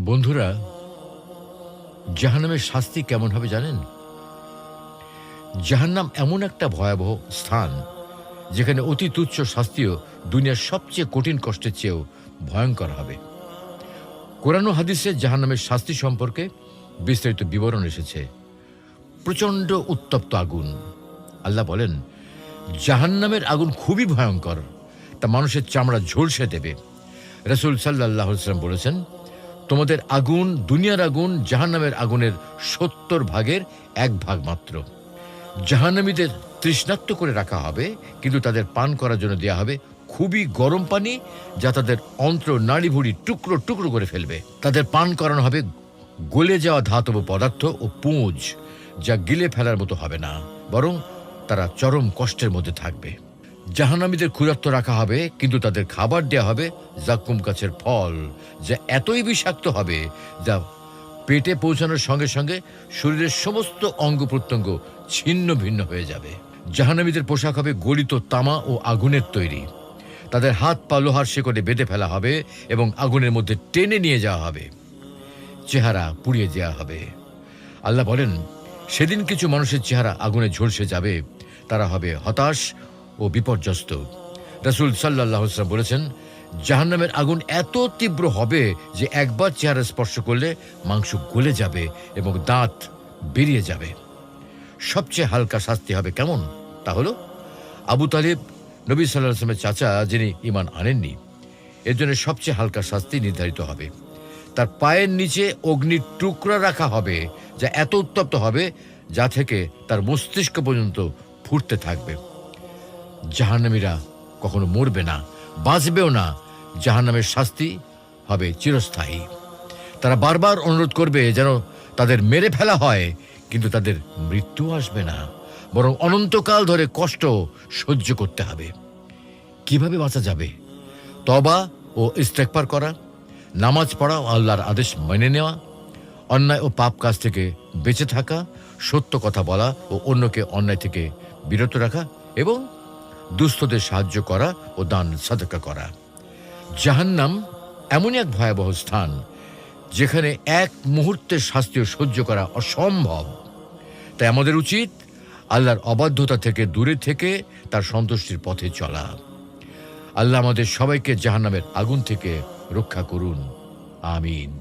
বন্ধুরা, জাহান্নামের শাস্তি কেমন হবে জানেন? জাহান্নাম এমন একটা ভয়াবহ স্থান যেখানে অতি তুচ্ছ শাস্তিও দুনিয়ার সবচেয়ে কঠিন কষ্টের চেয়েও ভয়ঙ্কর হবে। কোরআন ও হাদিসে জাহান্নামের শাস্তি সম্পর্কে বিস্তারিত বিবরণ এসেছে। প্রচণ্ড উত্তপ্ত আগুন। আল্লাহ বলেন, জাহান্নামের আগুন খুবই ভয়ঙ্কর, তা মানুষের চামড়া ঝলসে দেবে। রাসূল সাল্লাল্লাহু আলাইহি ওয়াসাল্লাম বলেছেন, তোমাদের আগুন, দুনিয়ার আগুন জাহান্নামের আগুনের ৭০ ভাগের ১ ভাগ মাত্র। জাহান্নামীদের তৃষ্ণার্ত করে রাখা হবে, কিন্তু তাদের পান করার জন্য দেয়া হবে খুবই গরম পানি, যা তাদের অন্ত্র নাড়িভুড়ি টুকরো টুকরো করে ফেলবে। তাদের পান করানো হবে গলে যাওয়া ধাতব পদার্থ ও পুঁজ, যা গিলে ফেলার মতো হবে না, বরং তারা চরম কষ্টের মধ্যে থাকবে। জাহান্নামীদের ক্ষুধার্ত রাখা হবে, কিন্তু তাদের খাবার দেয়া হবে জাক্কুম গাছের ফল, যা এতই বিষাক্ত হবে যা পেটে পৌঁছানোর সঙ্গে সঙ্গে শরীরের সমস্ত অঙ্গ প্রত্যঙ্গ ছিন্ন ভিন্ন হয়ে যাবে। জাহান্নামীদের পোশাক হবে গলিত তামা ও আগুনের তৈরি। তাদের হাত পা লোহার শেকড়ে বেঁধে ফেলা হবে এবং আগুনের মধ্যে টেনে নিয়ে যাওয়া হবে। চেহারা পুড়িয়ে দেওয়া হবে। আল্লাহ বলেন, সেদিন কিছু মানুষের চেহারা আগুনে ঝলসে যাবে, তারা হবে হতাশ ও বিপর্যস্ত। রাসূল সাল্লাল্লাহু আলাইহি ওয়াসাল্লাম বলেছেন, জাহান্নামের আগুন এত তীব্র হবে যে একবার চেহারা স্পর্শ করলে মাংস গলে যাবে এবং দাঁত বেরিয়ে যাবে। সবচেয়ে হালকা শাস্তি হবে কেমন? তা হলো আবু তালিব, নবী সাল্লাল্লাহু আলাইহি ওয়াসাল্লামের চাচা, যিনি ঈমান আনেননি, এর জন্য সবচেয়ে হালকা শাস্তি নির্ধারিত হবে। তার পায়ের নিচে অগ্নির টুকরা রাখা হবে, যা এত উত্তপ্ত হবে যা থেকে তার মস্তিষ্ক পর্যন্ত ফুটতে থাকবে। জাহান্নামীরা কখনো মরবে না, বাঁচবেও না। জাহান্নামের শাস্তি হবে চিরস্থায়ী। তারা বারবার অনুরোধ করবে যেন তাদের মেরে ফেলা হয়, কিন্তু তাদের মৃত্যু আসবে না, বরং অনন্তকাল ধরে কষ্ট সহ্য করতে হবে। কিভাবে বাঁচা যাবে? তওবা ও ইস্তেগফার করা, নামাজ পড়া ও আল্লাহর আদেশ মেনে নেওয়া, অন্যায় ও পাপ কাজ থেকে বেঁচে থাকা, সত্য কথা বলা ও অন্যকে অন্যায় থেকে বিরত রাখা, এবং দুস্থদের সাহায্য করা ও দান সাদকা করা। জাহান্নাম এমনই এক ভয়াবহ স্থান যেখানে এক মুহূর্তের শাস্তিও সহ্য করা অসম্ভব। তাই আমাদের উচিত আল্লাহর অবাধ্যতা থেকে দূরে থেকে তার সন্তুষ্টির পথে চলা। আল্লাহ আমাদের সবাইকে জাহান্নামের আগুন থেকে রক্ষা করুন। আমিন।